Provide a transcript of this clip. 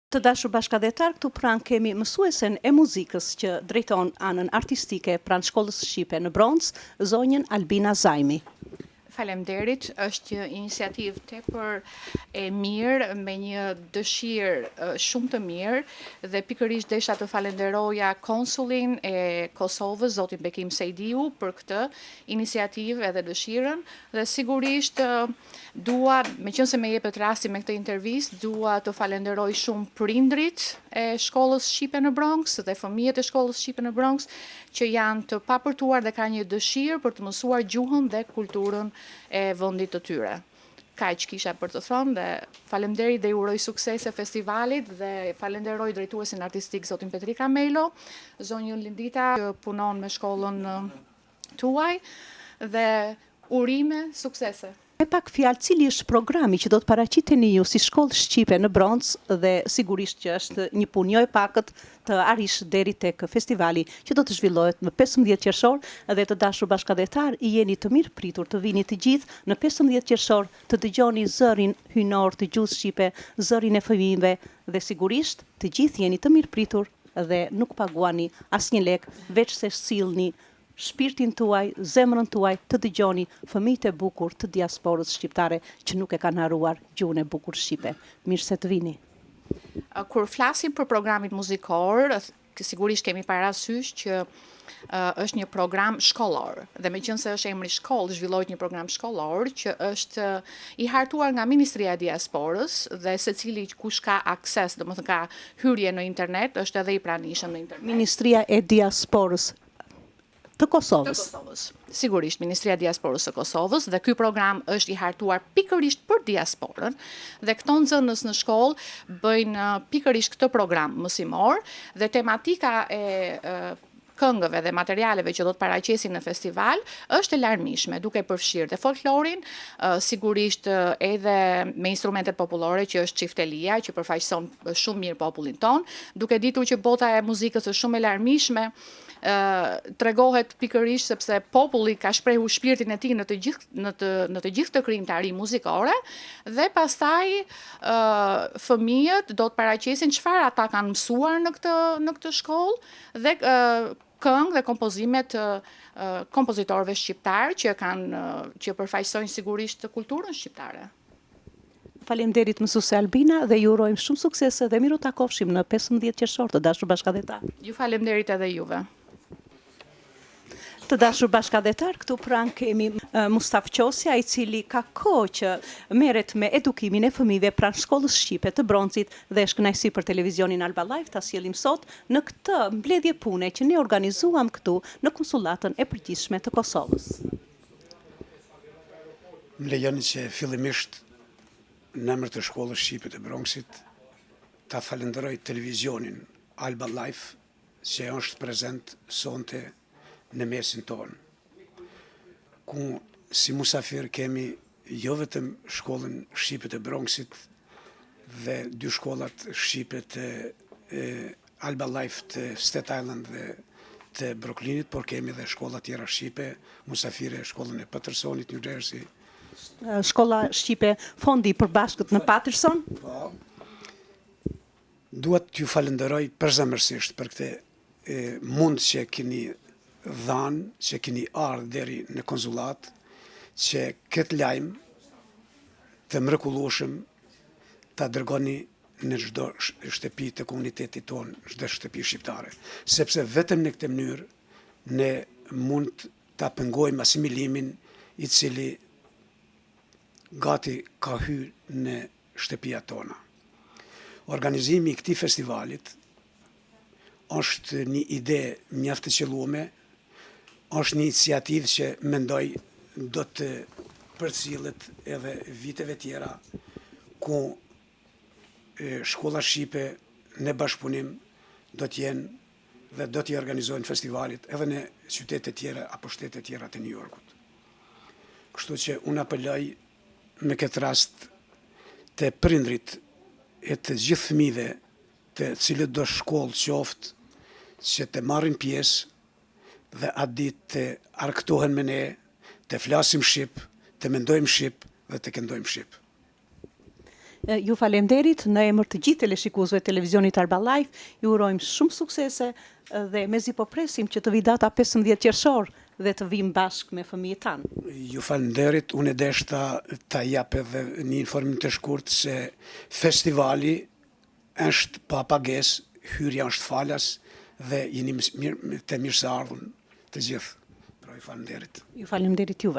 Të dashur bashkëdhetar, këtu pranë kemi mësuesen e muzikës që drejton anën artistike pranë Shkollës Shqipe në Bronx, zonjën Albina Zajmi. Faleminderit, është një iniciativë tepër e mirë me një dëshirë shumë të mirë dhe pikërisht desha të falenderoja konsullin e Kosovës, zotin Bekim Sejdiu, për këtë iniciativë edhe dëshirën dhe sigurisht dua, meqense më jepet rasti me këtë intervistë, dua të falenderoj shumë prindrit e Shkollës Shqipe në Bronx dhe fëmijët e Shkollës Shqipe në Bronx që janë të papërtuar dhe ka një dëshirë për të mësuar gjuhën dhe kulturën e vendit të tyre. Kaq kisha për të thënë dhe faleminderit dhe uroj suksese festivalit dhe falenderoj drejtuesin artistik zotin Petrika Melo, zonjën Lindita që punon me shkollën tuaj dhe urime suksese. Me pak fjalë, cili është programi që do të paraqiteni ju si Shkollë Shqipe në Bronx dhe sigurisht që është një punë jo e pakët të arish deri tek festivali që do të zhvillohet në 15 qershor dhe të dashur bashkëdhetar, i jeni të mirë pritur të vini të gjithë në 15 qershor të dëgjoni zërin hynor të gjuhës shqipe, zërin e fëmijëve dhe sigurisht të gjithë jeni të mirë pritur dhe nuk paguani asnjë lek, veç se sillni shpirtin tuaj, zemrën tuaj të dëgjoni fëmijët e bukur të diasporës shqiptare që nuk e kanë haruar gjuhën e bukur shqipe. Mirë se të vini. Kur flasim për programin muzikor, sigurisht kemi parasysh që është një program shkollor dhe meqense është emri shkollë, zhvillohet një program shkollor që është i hartuar nga Ministria e Diasporës dhe secili kush ka akses, domethënë ka hyrje në internet, është edhe i pranishëm në internet. Ministria e Diasporës të Kosovës. Sigurisht, Ministria e Diasporës së Kosovës dhe ky program është i hartuar pikërisht për diasporën dhe këto nxënës në shkollë bëjnë pikërisht këtë program mësimor dhe tematika e këngëve dhe materialeve që do të paraqesin në festival është e larmishme, duke përfshirë dhe folklorin, sigurisht edhe me instrumentet popullore që është çiftelia, që përfaqëson shumë mirë popullin ton, duke ditur që bota e muzikës është shumë e larmishme, tregohet pikërisht sepse populli ka shprehur shpirtin e tij në të gjithë të krijimtari muzikore dhe pastaj fëmijët do të paraqesin çfarë ata kanë mësuar në këtë shkollë dhe këngë dhe kompozimet kompozitorëve shqiptar që përfaqësojnë sigurisht kulturën shqiptare. Faleminderit mësuese Albina dhe ju urojmë shumë suksese dhe miru takofshim në 15 qershor të dashur bashkëdhetar. Ju faleminderit edhe juve. Të dashur bashkëdhetar, këtu pranë kemi Mustaf Qosja, i cili ka kohë që merret me edukimin e fëmijëve pranë Shkollës Shqipe të Bronxit dhe është kënaqësi për televizionin Alba Live ta sjellim sot në këtë mbledhje pune që ne organizuam këtu në konsullatën e përgjithshme të Kosovës. Më lejoni që fillimisht në emër të Shkollës Shqipe të Bronxit ta falenderoj televizionin Alba Live që është prezent sonte në mesin tonë, ku si musafir kemi jo vetëm Shkollën Shqipe të Bronxit dhe 2 shkollat Shqipe të Alba Life të Staten Island dhe të Brooklynit, por kemi dhe shkolla tjera Shqipe, musafire Shkollën e Pattersonit, New Jersey. Shkolla Shqipe Fondi i Përbashkët në Patterson. Po. Duat t'ju falenderoj përzemërsisht për këtë mund që keni dhanë, që keni ardhur deri në konsulat, që këtë lajm të mrekullueshëm ta dërgoni në çdo shtëpi të komunitetit tonë, çdo shtëpi shqiptare, sepse vetëm në këtë mënyrë ne mund ta pengojmë asimilimin i cili gati ka hyrë në shtëpia tona. Organizimi i këtij festivalit është një ide mjaft e qelluar, është një iniciativë që mendoj do të përcjellet edhe viteve tjera ku shkolla shqipe në bashkëpunim do të jenë dhe do t'i organizojnë festivalit edhe në qytete tjera apo shtete tjera të New Yorkut. Kështu që unë apeloj me këtë rast të prindrit e të gjithë fëmijëve të cilët do shkollë qoftë që të marrin pjesë dhe atë ditë të arktohen me ne, të flasim shqip, të mendojmë shqip dhe të këndojmë shqip. Ju falemderit në emër të gjithë teleshikuesve të televizionit Arba Live, ju urojmë shumë suksese dhe mezi po presim që të vi data 15 qershor dhe të vim bashkë me fëmijët tanë. Ju falenderit, unë e deshta ta jap edhe një informim të shkurt se festivali është pa pagesë, hyrja është falas dhe jeni të mirë se ardhur të gjithë. Pra ju falenderit. Ju falemderit juve.